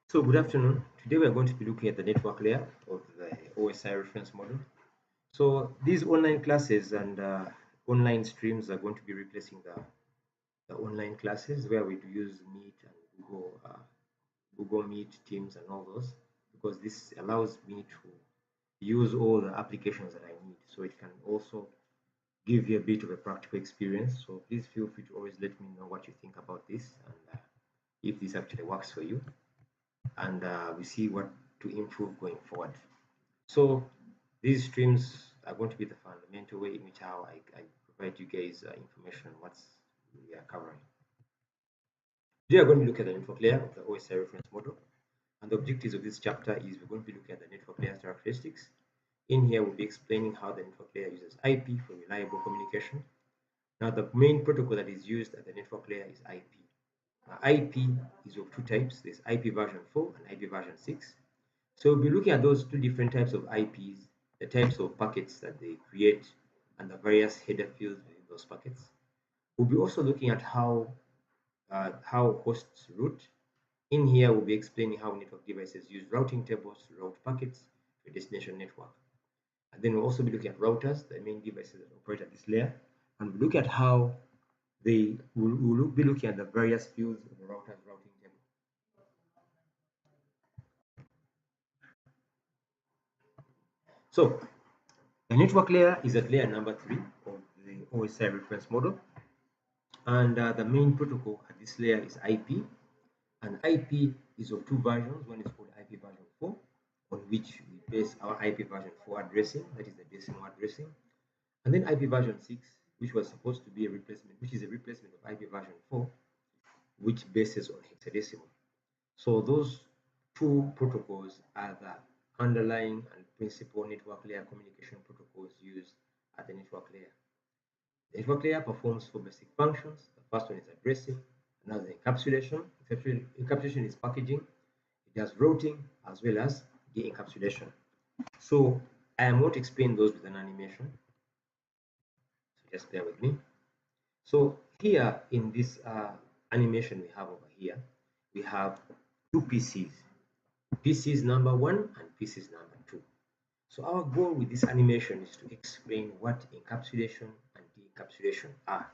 So good afternoon. Today we are going to be looking at the network layer of the OSI reference model. So these online classes and online streams are going to be replacing the online classes where we do use Meet and Google Meet, Teams, and all those, because this allows me to use all the applications that I need. So it can also give you a bit of a practical experience. So please feel free to always let me know what you think about this and if this actually works for you, and we see what to improve going forward. So these streams are going to be the fundamental way in which how I provide you guys information on what's we are covering. Today we're going to look at the network layer of the OSI reference model. And the objectives of this chapter is we're going to be looking at the network layer characteristics. In here, we'll be explaining how the network layer uses IP for reliable communication. Now, the main protocol that is used at the network layer is IP. IP is of two types. There's IP version 4 and IP version 6. So we'll be looking at those two different types of IPs, the types of packets that they create, and the various header fields within those packets. We'll be also looking at how hosts route. In here, we'll be explaining how network devices use routing tables to route packets to a destination network. And then we'll also be looking at routers, the main devices that operate at this layer, and we'll look at how we'll be looking at the various fields of the router's routing table. So the network layer is at layer number 3 of the OSI reference model, and the main protocol at this layer is IP, and IP is of two versions. One is called IP version 4, on which we base our IP version 4 addressing, that is the decimal addressing, and then IP version 6, which was supposed to be a replacement, which is a replacement of IP version 4, which bases on hexadecimal. So those two protocols are the underlying and principal network layer communication protocols used at the network layer. The network layer performs four basic functions. The first one is addressing, another encapsulation. Encapsulation is packaging. It does routing as well as de-encapsulation. So I am going to explain those with an animation. So just bear with me. So here in this animation we have over here, we have two PCs. PCs number 1 and PCs number 2. So our goal with this animation is to explain what encapsulation and de-encapsulation are.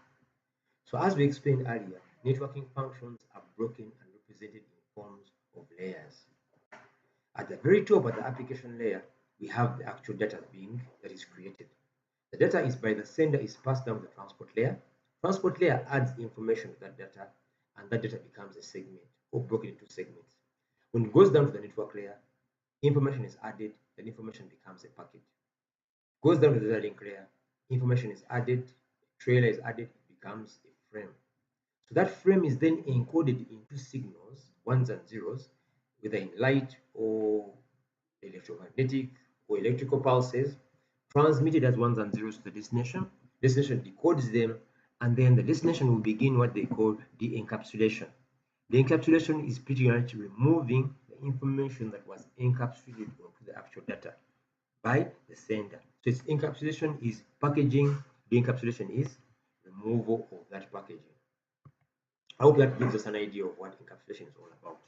So as we explained earlier, networking functions are broken and represented in forms of layers. At the very top of the application layer, we have the actual data that is created. The data is by the sender is passed down to the transport layer. Transport layer adds information to that data, and that data becomes a segment or broken into segments. When it goes down to the network layer, information is added, and information becomes a packet. It goes down to the data link layer, information is added, a trailer is added, it becomes a frame. So that frame is then encoded into signals, ones and zeros, whether in light or electromagnetic or electrical pulses, transmitted as ones and zeros to the destination. Destination decodes them, and then the destination will begin what they call de-encapsulation. The encapsulation is pretty much removing the information that was encapsulated into the actual data by the sender. So its encapsulation is packaging, de-encapsulation is removal of that packaging. I hope that gives us an idea of what encapsulation is all about.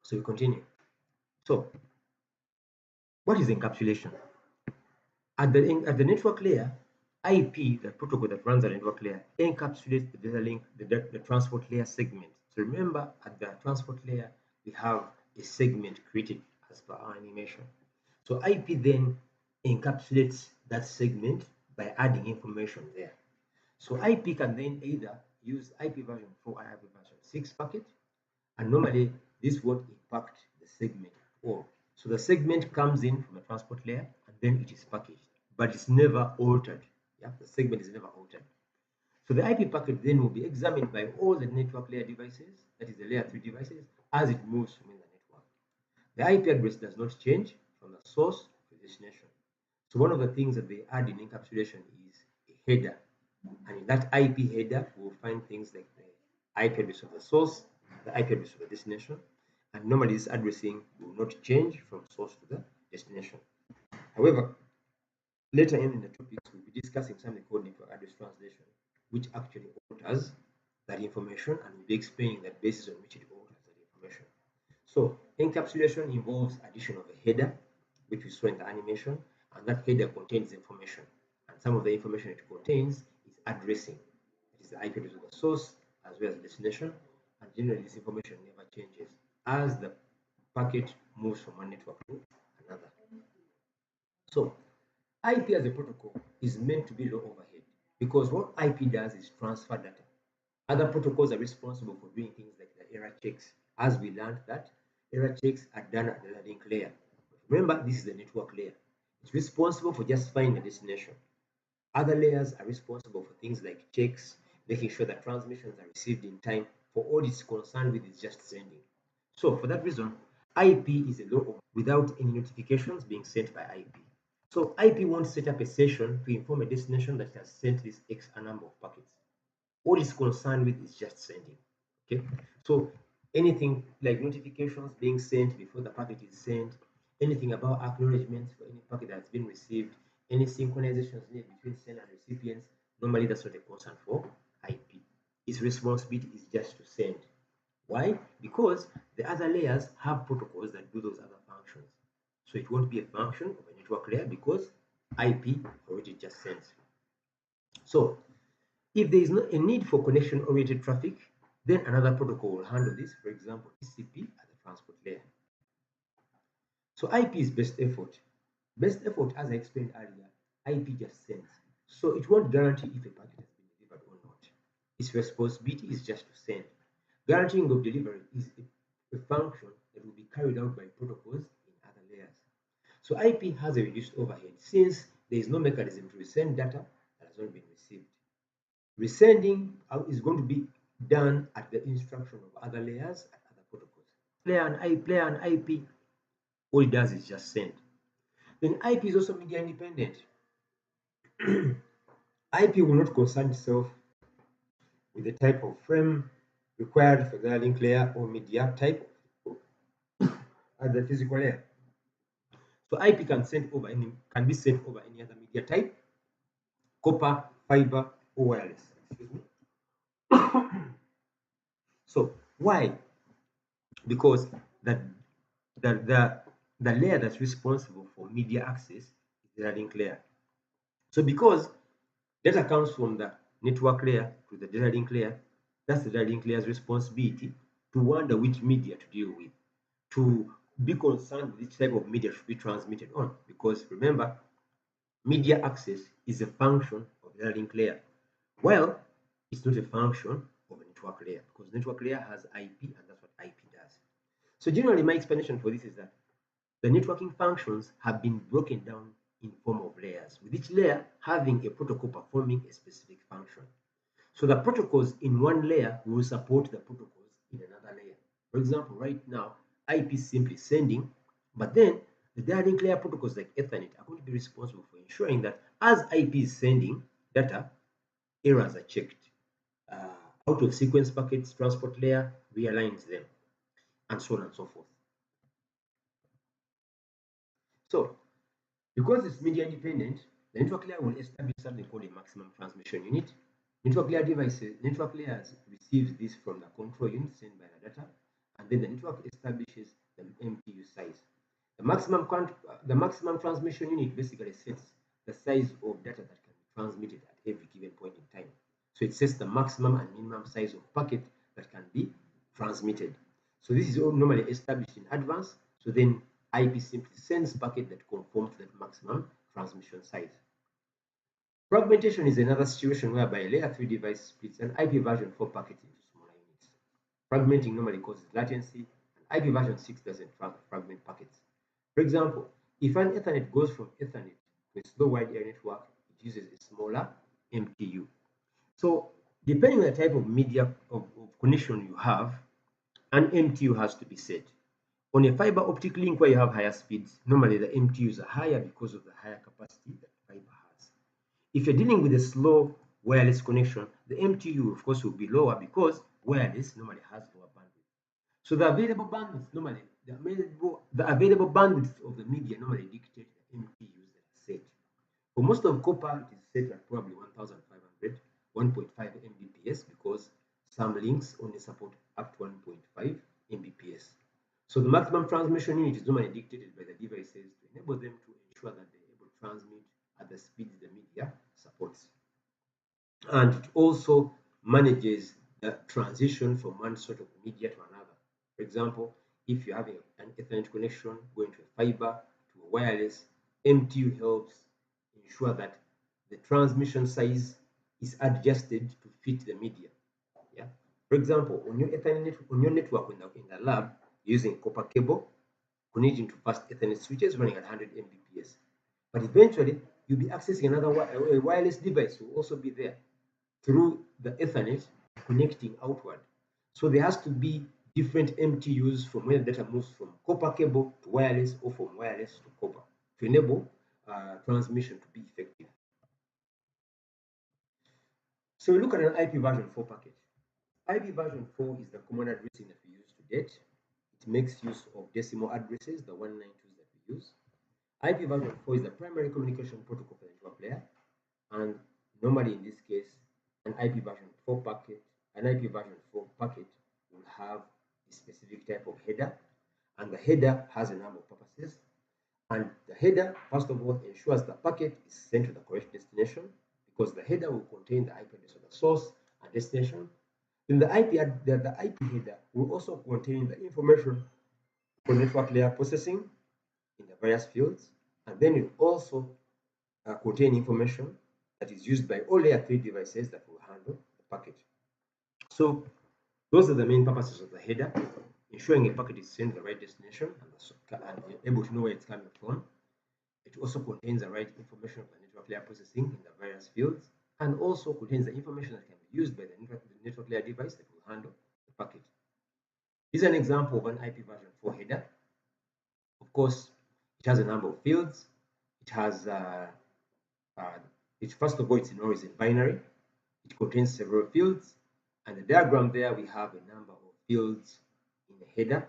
So we continue. So what is encapsulation? At the network layer, IP, the protocol that runs the network layer, encapsulates the data link, the transport layer segment. So remember, at the transport layer, we have a segment created as per our animation. So IP then encapsulates that segment by adding information there. So IP can then either use IP version 4 or IP version 6 packet, and normally this won't impact the segment at all. So the segment comes in from the transport layer and then it is packaged, but it's never altered. Yeah, the segment is never altered. So the IP packet then will be examined by all the network layer devices, that is the layer 3 devices, as it moves within the network. The IP address does not change from the source to destination. So one of the things that they add in encapsulation is a header. And in that IP header, we'll find things like the IP address of the source, the IP address of the destination, and normally this addressing will not change from source to the destination. However, later in the topics, we'll be discussing something called network address translation, which actually alters that information and will be explaining the basis on which it alters that information. So encapsulation involves addition of a header, which we saw in the animation, and that header contains information. And some of the information it contains is addressing. It is the IP address of the source as well as the destination, and generally this information never changes as the packet moves from one network to another. So IP as a protocol is meant to be low overhead because what IP does is transfer data. Other protocols are responsible for doing things like the error checks, as we learned that error checks are done at the link layer. Remember, this is the network layer. It's responsible for just finding the destination. Other layers are responsible for things like checks, making sure that transmissions are received in time. For all it's concerned with is just sending. So for that reason, IP is a low without any notifications being sent by IP. So IP won't set up a session to inform a destination that it has sent this X number of packets. All it's concerned with is just sending. Okay, so anything like notifications being sent before the packet is sent, anything about acknowledgements for any packet that's been received, any synchronizations needed between sender and recipients, normally that's not a concern for IP. Its responsibility is just to send. Why? Because the other layers have protocols that do those other functions. So it won't be a function of a network layer because IP already just sends. So if there is not a need for connection-oriented traffic, then another protocol will handle this, for example, TCP at the transport layer. So IP is best effort. Best effort, as I explained earlier, IP just sends. So it won't guarantee if a packet has been delivered or not. Its responsibility is just to send. Guaranteeing of delivery is a function that will be carried out by protocols in other layers. So IP has a reduced overhead since there is no mechanism to resend data that has not been received. Resending is going to be done at the instruction of other layers and other protocols. Player and IP, all it does is just send. Then IP is also media independent. IP will not concern itself with the type of frame required for the link layer or media type at the physical layer. So IP can be sent over any other media type, copper, fiber, or wireless. Excuse me. So why? Because the layer that's responsible for media access is the link layer. So because data comes from the network layer to the data link layer, that's the data link layer's responsibility to wonder which media to deal with, to be concerned with which type of media should be transmitted on. Because remember, media access is a function of the data link layer. Well, it's not a function of a network layer because network layer has IP and that's what IP does. So generally, my explanation for this is that the networking functions have been broken down in form of layers, with each layer having a protocol performing a specific function. So the protocols in one layer will support the protocols in another layer. For example, right now, IP is simply sending, but then the data link layer protocols like Ethernet are going to be responsible for ensuring that as IP is sending data, errors are checked. Out of sequence packets, transport layer realigns them, and so on and so forth. So, because it's media independent, the network layer will establish something called a maximum transmission unit. Network layers receives this from the control unit sent by the data, and then the network establishes the MTU size. The maximum transmission unit basically sets the size of data that can be transmitted at every given point in time. So it sets the maximum and minimum size of packet that can be transmitted. So this is all normally established in advance. So then IP simply sends packet that conform to that maximum transmission size. Fragmentation is another situation whereby a layer 3 device splits an IP version 4 packet into smaller units. Fragmenting normally causes latency, and IP version 6 doesn't fragment packets. For example, if an Ethernet goes from Ethernet to a slow wide area network, it uses a smaller MTU. So depending on the type of media of connection you have, an MTU has to be set. On a fiber optic link where you have higher speeds, normally the MTUs are higher because of the higher capacity that fiber has. If you're dealing with a slow wireless connection, the MTU of course will be lower because wireless normally has lower bandwidth. So the available bandwidth normally, the available bandwidth of the media normally dictate the MTUs that are set. For most of copper, it is set at probably 1500, 1.5 Mbps because some links only support up to 1.5 Mbps. So the maximum transmission unit is normally dictated by the devices to enable them to ensure that they're able to transmit at the speeds the media supports. And it also manages the transition from one sort of media to another. For example, if you're having an Ethernet connection going to a fiber to a wireless, MTU helps ensure that the transmission size is adjusted to fit the media. Yeah. For example, on your Ethernet on your network in the lab using copper cable connecting to fast Ethernet switches running at 100 Mbps. But eventually, you'll be accessing another a wireless device will also be there through the Ethernet connecting outward. So there has to be different MTUs from when the data moves from copper cable to wireless or from wireless to copper to enable transmission to be effective. So we look at an IP version 4 packet. IP version 4 is the common addressing that we use to date. It makes use of decimal addresses, the 192s that we use. IP version 4 is the primary communication protocol for the network layer, and normally in this case, an IP version 4 packet will have a specific type of header, and the header has a number of purposes. And the header, first of all, ensures the packet is sent to the correct destination, because the header will contain the IP address of the source and destination. Then the IP header will also contain the information for network layer processing in the various fields, and then it also contain information that is used by all layer 3 devices that will handle the packet. So those are the main purposes of the header: ensuring a packet is sent to the right destination and able to know where it's coming from. It also contains the right information of the network layer processing in the various fields, and also contains the information that can be used by the network layer device that will handle the packet. This is an example of an IP version 4 header. Of course, it has a number of fields. It has first of all, it's in binary. It contains several fields, and the diagram there we have a number of fields in the header,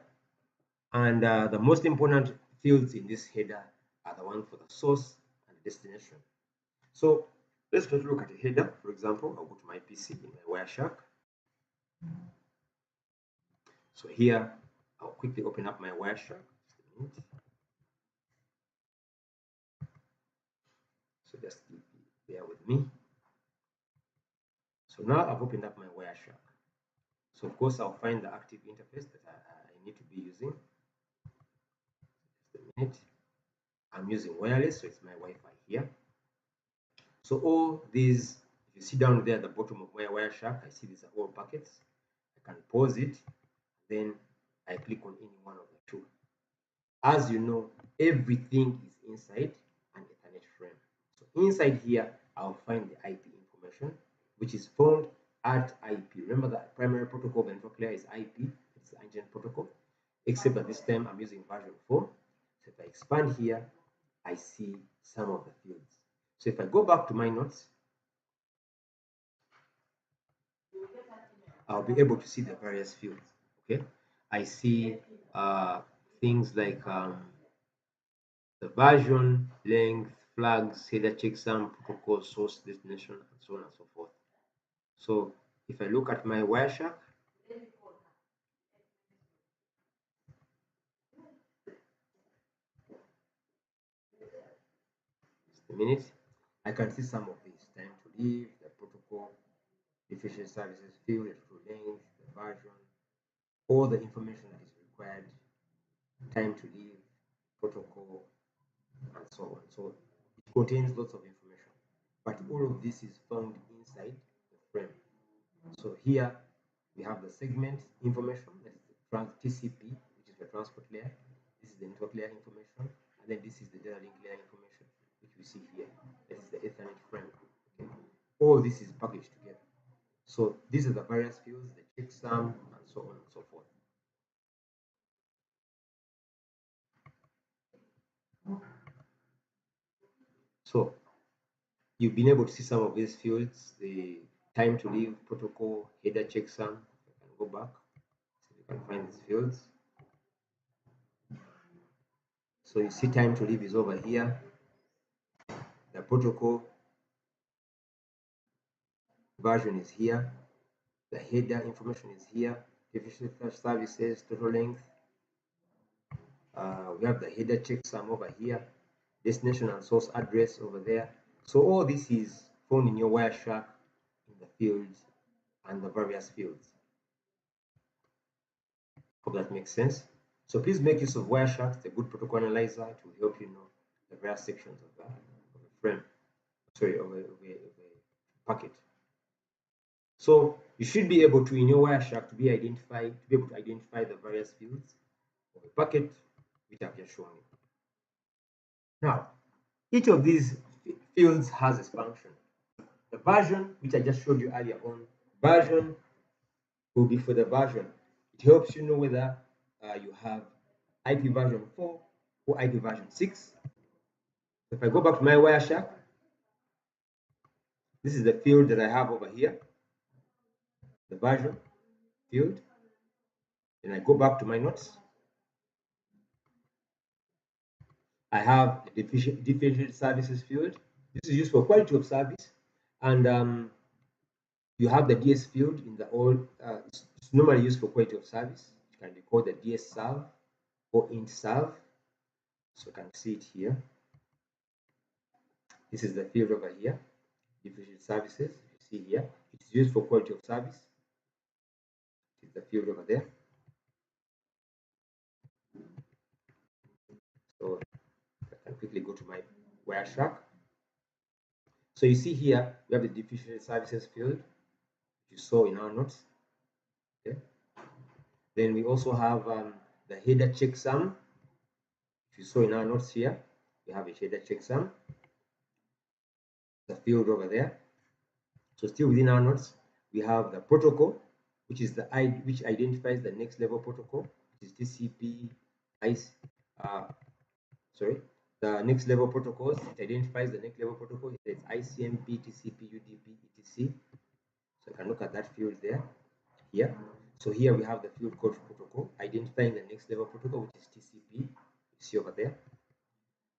and the most important fields in this header are the one for the source and destination. So let's try to look at a header. For example, I'll go to my PC in my Wireshark. So here I'll quickly open up my Wireshark. So just bear with me. So now I've opened up my Wireshark. So of course I'll find the active interface that I need to be using. Just a minute. I'm using wireless, so it's my Wi-Fi here. So all these, if you see down there at the bottom of my Wireshark, I see these are all packets. I can pause it, then I click on any one of the two. As you know, everything is inside an Ethernet frame. So inside here, I'll find the IP information, which is found at IP. Remember that primary protocol of the network layer is IP. It's the internet protocol, except that this time I'm using version 4. So if I expand here, I see some of the fields. So if I go back to my notes, I'll be able to see the various fields. Okay, I see things like the version, length, flags, header, checksum, protocol, source, destination, and so on and so forth. So if I look at my Wireshark, just a minute, I can see some of these: time to leave, the protocol, efficient services field, the length, the version, all the information that is required, time to leave, protocol, and so on. So it contains lots of information, but all of this is found inside the frame. So here we have the segment information, that is the TCP, which is the transport layer. This is the network layer information, and then this is the data link layer information, which we see here. This is the Ethernet frame. Okay. All this is packaged together. So these are the various fields, the checksum, and so on and so forth. So you've been able to see some of these fields: the time to leave, protocol, header, checksum. I can go back so you can find these fields. So you see time to leave is over here. The protocol version is here. The header information is here. Differential services, total length. We have the header checksum over here, destination and source address over there. So all this is found in your Wireshark in the fields and the various fields. Hope that makes sense. So please make use of Wireshark. It's a good protocol analyzer. It will help you know the various sections of a frame, sorry, of a packet. So you should be able to, in your Wireshark, to be able to identify the various fields of a packet which I've just shown you. Now, each of these fields has its function. The version, which I just showed you earlier on, version will be for the version. It helps you know whether you have IP version 4 or IP version 6. If I go back to my Wireshark, this is the field that I have over here, the version field. Then I go back to my notes. I have the differentiated services field. This is used for quality of service, and you have the DS field in the old. It's normally used for quality of service. It can be called the DS serve or int serve. So you can see it here. This is the field over here, differentiated services. You see here, it's used for quality of service. It's the field over there. So I can quickly go to my Wireshark. So you see here, we have the differentiated services field, which you saw in our notes. Okay. Then we also have the header checksum, which you saw in our notes here. We have a header checksum, the field over there. So still within our notes, we have the protocol, which is which identifies the next level protocol, which is TCP, the next level protocols. It identifies the next level protocol. It's ICMP, TCP, UDP, etc. So you can look at that field there, here. So here we have the field code protocol, identifying the next level protocol, which is TCP. You see over there.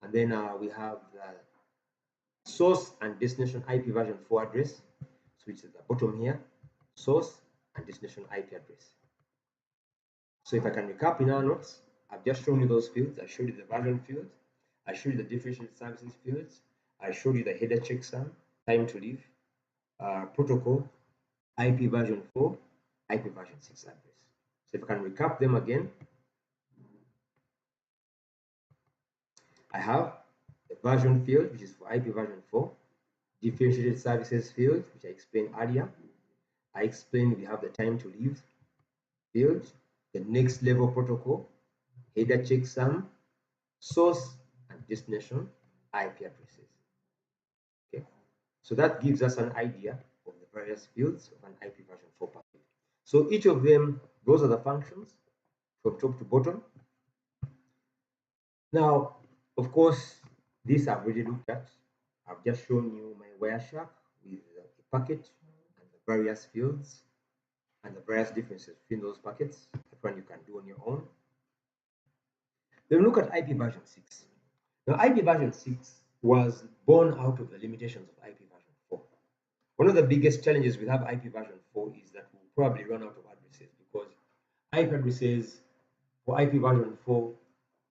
And then we have the source and destination IP version 4 address, so which is at the bottom here, source and destination IP address. So if I can recap in our notes, I've just shown you those fields. I showed you the version field, I showed you the differentiated services fields, I showed you the header checksum, time to live, protocol, IP version 4, IP version 6 address. So if I can recap them again, I have the version field, which is for IP version 4, differentiated services field, which I explained earlier. I explained we have the time to live field, the next level protocol, header checksum, source and destination IP addresses. Okay, so that gives us an idea of the various fields of an IP version 4 packet. So each of them, those are the functions from top to bottom. Now, of course, this I've already looked at. I've just shown you my Wireshark with a packet and the various fields and the various differences between those packets. That one you can do on your own. Then look at IP version 6. Now, IP version 6 was born out of the limitations of IP version 4. One of the biggest challenges we have IP version 4 is that we'll probably run out of addresses, because IP addresses for IP version 4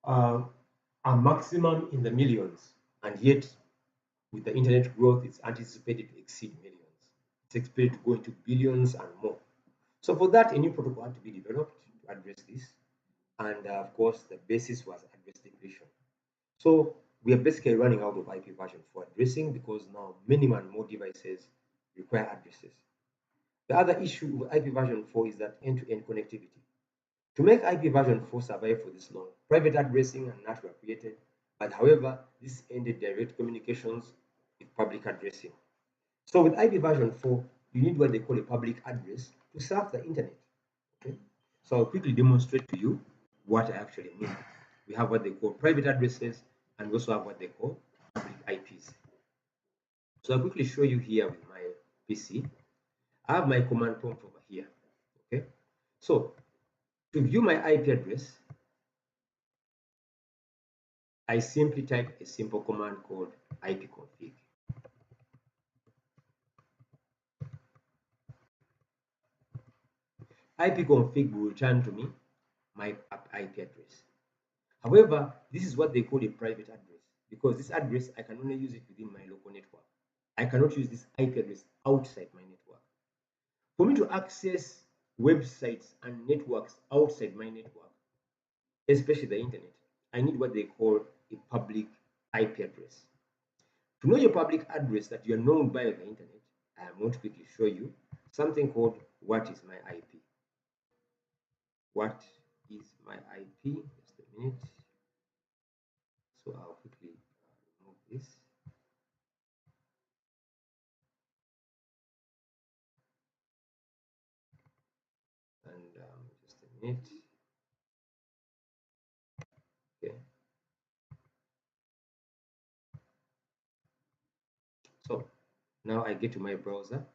are maximum in the millions, and yet with the internet growth, it's anticipated to exceed millions. It's expected to go into billions and more. So for that, a new protocol had to be developed to address this, and of course, the basis was address declaration. So we are basically running out of IP version 4 addressing, because now many and more devices require addresses. The other issue with IP version 4 is that end-to-end connectivity. To make IP version 4 survive for this long, private addressing and NAT were created, but however, this ended direct communications with public addressing. So with IP version 4, you need what they call a public address to serve the internet. Okay? So I'll quickly demonstrate to you what I actually mean. We have what they call private addresses, and we also have what they call public IPs. So I'll quickly show you here with my PC. I have my command prompt over here. Okay, so to view my IP address, I simply type a simple command called ipconfig. ipconfig will return to me my IP address. However, this is what they call a private address, because this address I can only use it within my local network. I cannot use this IP address outside my network. For me to access websites and networks outside my network, especially the internet, I need what they call a public IP address. To know your public address that you are known by on the internet, I am going to quickly show you something called what is my IP. What is my IP? Just a minute. So I'll quickly remove this. And just a minute. Okay. So now I get to my browser.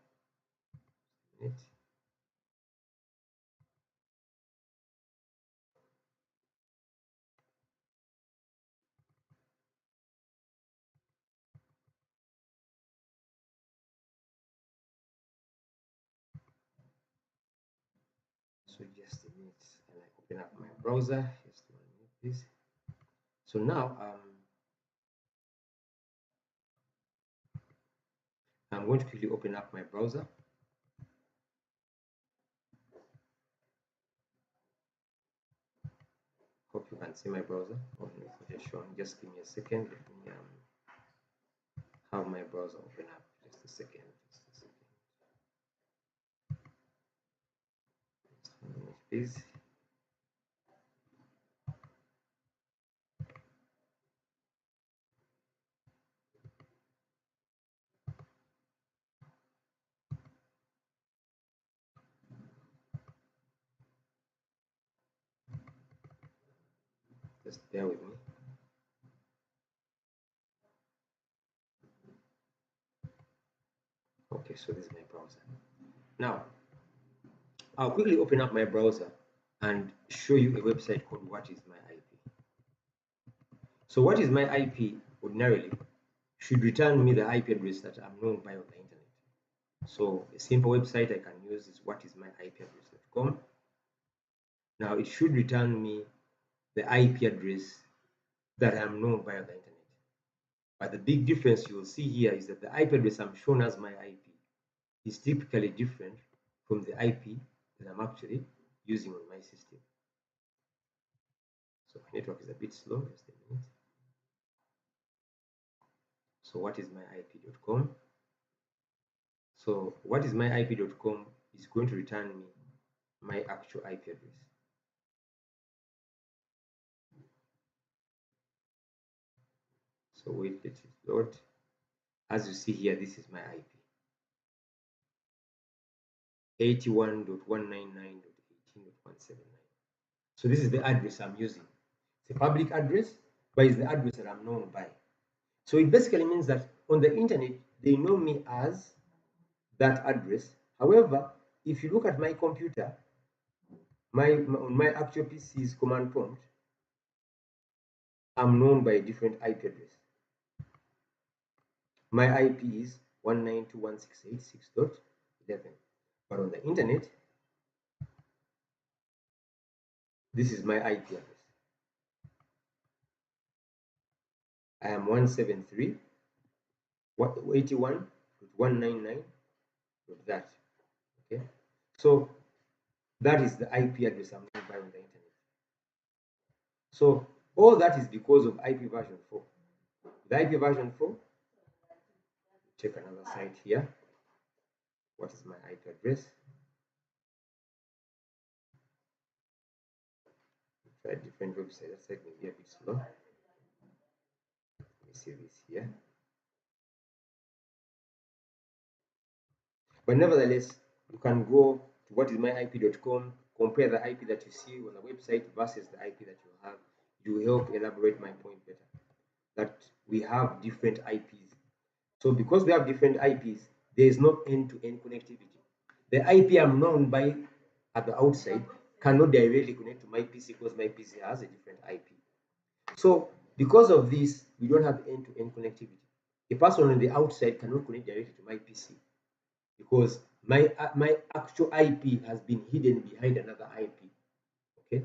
So just a minute, and I open up my browser. Just 1 minute, please. So now I'm going to quickly open up my browser. Hope you can see my browser. Oh, no, just showing. Just give me a second. Let me have my browser open up. Just a second. Just a second. Just 1 minute, please. Just bear with me. Okay, so this is my browser. Now, I'll quickly open up my browser and show you a website called What is my IP. So what is my IP ordinarily should return me the IP address that I'm known by on the internet. So a simple website I can use is whatismyipaddress.com. Now it should return me the IP address that I'm known by on the internet. But the big difference you will see here is that the IP address I'm shown as my IP is typically different from the IP that I'm actually using on my system. So my network is a bit slow, just a minute. So whatismyip.com. So whatismyip.com is going to return me my actual IP address. So wait, let it load. As you see here, this is my IP. 81.199.18.179. So this is the address I'm using. It's a public address, but it's the address that I'm known by. So it basically means that on the internet, they know me as that address. However, if you look at my computer, on my actual PC's command prompt, I'm known by a different IP address. My IP is 192.168.6.11. But on the internet, this is my IP address. I am 173.81.199. that. Okay, so that is the IP address I'm known by on the internet. So all that is because of IP version 4. The IP version 4, check another site here. What is my IP address? Try a different website. That site may be a bit slow. Let me see this here. But nevertheless, you can go to whatismyip.com, compare the IP that you see on the website versus the IP that you have. You will help elaborate my point better. That we have different IPs. So because we have different IPs, there is no end-to-end connectivity. The IP I'm known by at the outside cannot directly connect to my PC because my PC has a different IP. So because of this, we don't have end-to-end connectivity. A person on the outside cannot connect directly to my PC because my actual IP has been hidden behind another IP. Okay,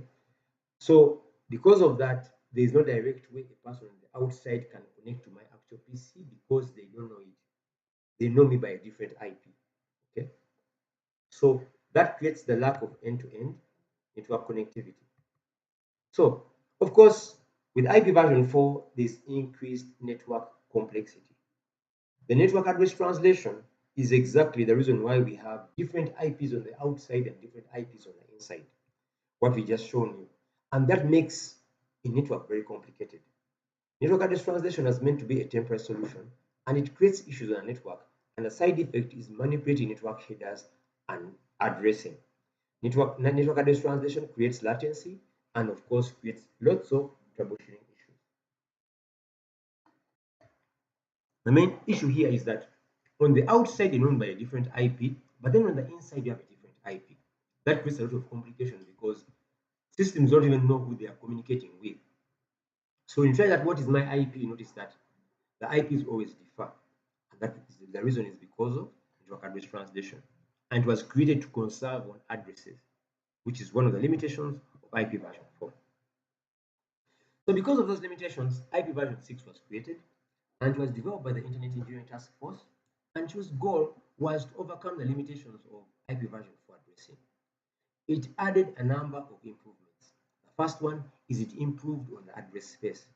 so because of that, there is no direct way a person on the outside can connect to my actual PC because they don't know it. They know me by a different IP. Okay, so that creates the lack of end-to-end network connectivity. So, of course, with IP version 4, there's increased network complexity. The network address translation is exactly the reason why we have different IPs on the outside and different IPs on the inside, what we just shown you. And that makes a network very complicated. Network address translation is meant to be a temporary solution, and it creates issues on a network. And the side effect is manipulating network headers and addressing. Network address translation creates latency and, of course, creates lots of troubleshooting issues. The main issue here is that on the outside you're known by a different IP, but then on the inside you have a different IP. That creates a lot of complications because systems don't even know who they are communicating with. So when you try that, what is my IP? You notice that the IPs always differ. And that is, the reason is because of network address translation. And it was created to conserve on addresses, which is one of the limitations of IP version 4. So because of those limitations, IP version 6 was created, and it was developed by the Internet Engineering Task Force, and whose goal was to overcome the limitations of IP version 4 addressing. It added a number of improvements. The first one is it improved on the address space.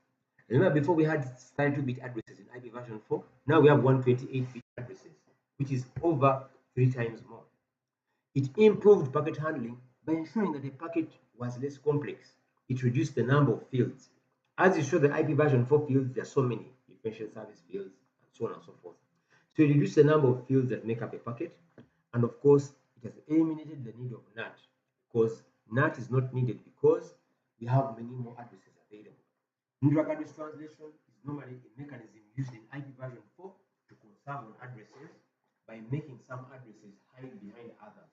Remember, before we had 32-bit addresses in IP version 4, now we have 128-bit addresses, which is over 3 times more. It improved packet handling by ensuring that the packet was less complex. It reduced the number of fields. As you show the IP version 4 fields, there are so many differential service fields and so on and so forth. So it reduced the number of fields that make up a packet. And of course, it has eliminated the need of NAT because NAT is not needed because we have many more addresses available. Network address translation is normally a mechanism used in IP version 4 to conserve on addresses by making some addresses hide behind others.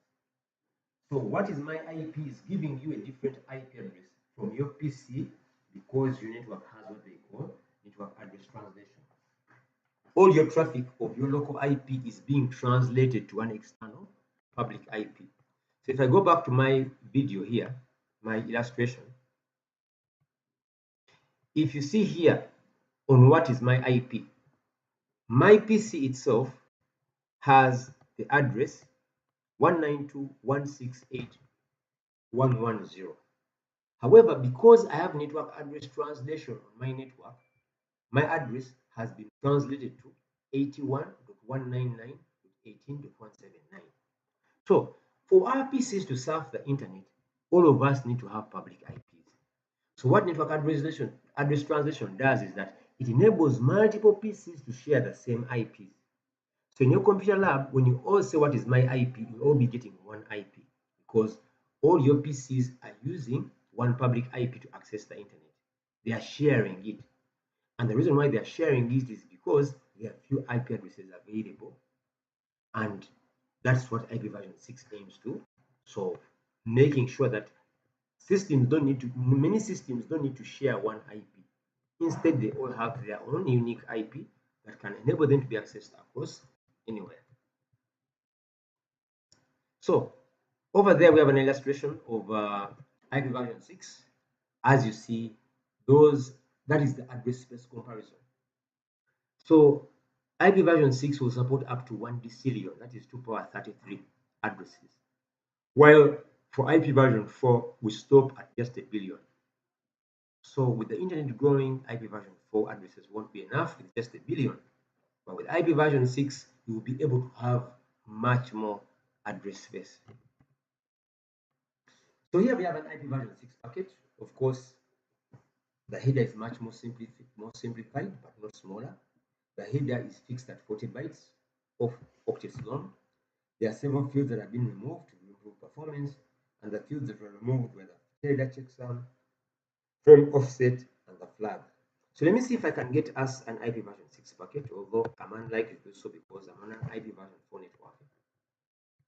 So what is my IP is giving you a different IP address from your PC because your network has what they call network address translation. All your traffic of your local IP is being translated to an external public IP. So if I go back to my video here, my illustration, if you see here on what is my IP, my PC itself has the address 192.168.110. However, because I have network address translation on my network, my address has been translated to 81.199.18.179. So for our PCs to surf the internet, all of us need to have public IPs. So what network address translation does is that it enables multiple PCs to share the same IPs. So in your computer lab, when you all say what is my IP, you'll all be getting one IP because all your PCs are using one public IP to access the internet. They are sharing it. And the reason why they are sharing it is because there are few IP addresses available. And that's what IP version 6 aims to. So making sure that many systems don't need to share one IP. Instead, they all have their own unique IP that can enable them to be accessed across anywhere. So over there, we have an illustration of IP version 6. As you see, that is the address space comparison. So IP version 6 will support up to 1 decillion, that is 2 power 33 addresses. While for IP version 4, we stop at just a billion. So with the internet growing, IP version 4 addresses won't be enough with just a billion. But with IP version 6, you will be able to have much more address space. So here we have an IP version 6 packet. Of course, the header is much more simplified, but not smaller. The header is fixed at 40 bytes of octets long. There are several fields that have been removed to improve performance, and the fields that were removed were the header checksum, frame offset, and the flag. So let me see if I can get us an IP version 6 packet, although I'm unlikely to do so because I'm on an IP version 4 network.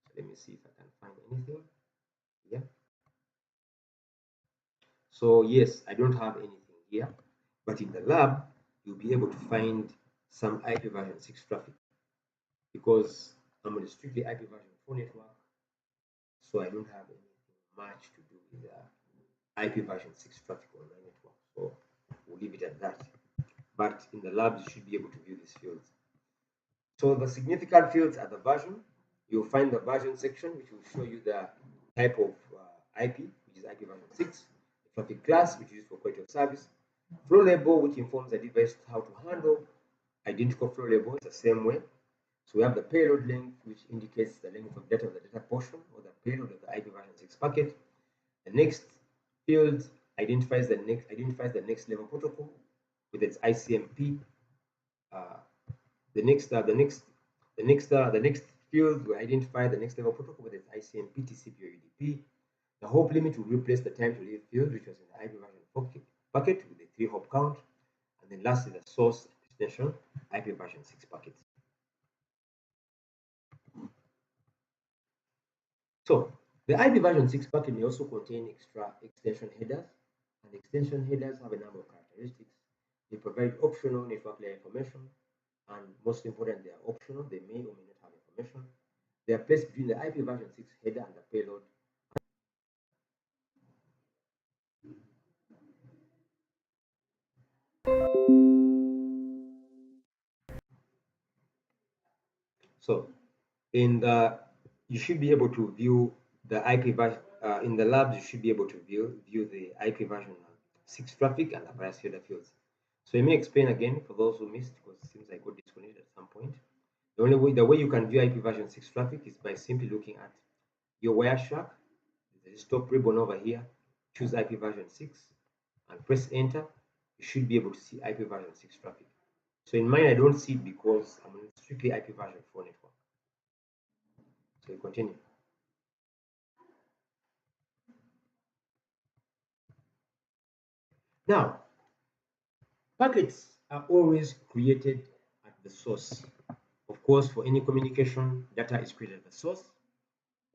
So let me see if I can find anything. Yeah. So yes, I don't have anything here, but in the lab, you'll be able to find some IP version 6 traffic because I'm on a strictly IP version 4 network, so I don't have anything much to do with the IP version 6 traffic on my network. So we'll leave it at that. But in the labs, you should be able to view these fields. So the significant fields are the version. You'll find the version section, which will show you the type of IP, which is IP version 6, the traffic class, which is used for quality of service, flow label, which informs the device how to handle identical flow label. It's the same way. So we have the payload length, which indicates the length of data of the data portion or the payload of the IP version 6 packet. The next field identifies the next level protocol with its ICMP. The next field will identify the next level protocol with its ICMP, TCP, or UDP. The hop limit will replace the time to leave field, which was in the IP version packet with a 3 hop count. And then lastly, the source destination IP version 6 packets. So the IP version 6 packet may also contain extra extension headers, and extension headers have a number of characteristics. They provide optional network layer information, and most important, they are optional. They may or may not have information. They are placed between the IP version 6 header and the payload. So you should be able to view the IP version in the labs. You should be able to view the IP version 6 traffic and the various header fields. So let me explain again for those who missed, because it seems I got disconnected at some point. The way you can view IP version 6 traffic is by simply looking at your Wireshark. There's a stop ribbon over here. Choose IP version 6 and press enter. You should be able to see IP version 6 traffic. So in mine, I don't see it because I'm on strictly IP version 4 network. So we continue. Now, packets are always created at the source. Of course, for any communication, data is created at the source.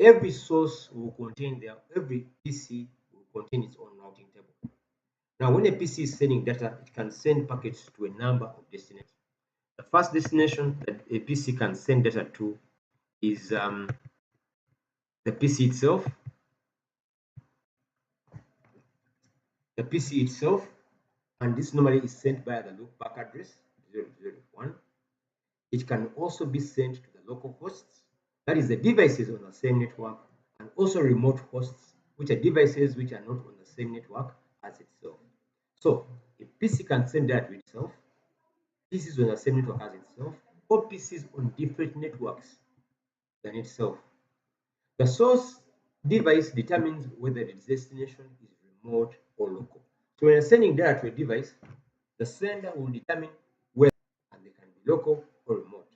Every source will contain every PC will contain its own routing table. Now, when a PC is sending data, it can send packets to a number of destinations. The first destination that a PC can send data to is the PC itself. The PC itself, and this normally is sent by the loopback address 001. It can also be sent to the local hosts, that is the devices on the same network, and also remote hosts, which are devices which are not on the same network as itself. So a PC can send that to itself, PCs on the same network as itself, or PCs on different networks than itself. The source device determines whether its destination is remote or local. So when you're sending data to a device, the sender will determine whether and they can be local or remote.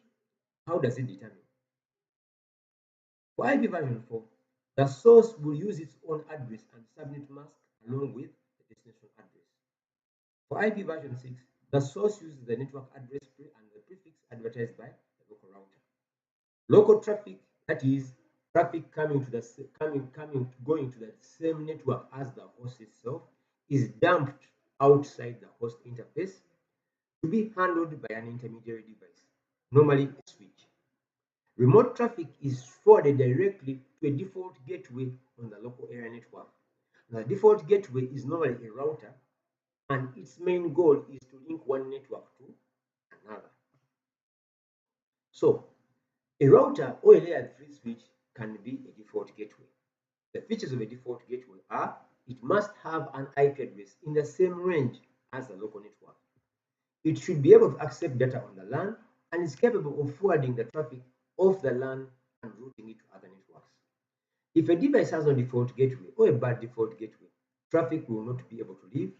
How does it determine? For IP version 4, the source will use its own address and subnet mask along with the destination address. For IP version 6, the source uses the network address and the prefix advertised by the local router. Local traffic, that is traffic going to the same network as the host itself, is dumped outside the host interface to be handled by an intermediary device, normally a switch. Remote traffic is forwarded directly to a default gateway on the local area network. The default gateway is normally a router, and its main goal is to link one network to another. So a router or a layer 3 switch can be a default gateway. The features of a default gateway are it must have an IP address in the same range as the local network. It should be able to accept data on the LAN and is capable of forwarding the traffic off the LAN and routing it to other networks. If a device has no default gateway or a bad default gateway, traffic will not be able to leave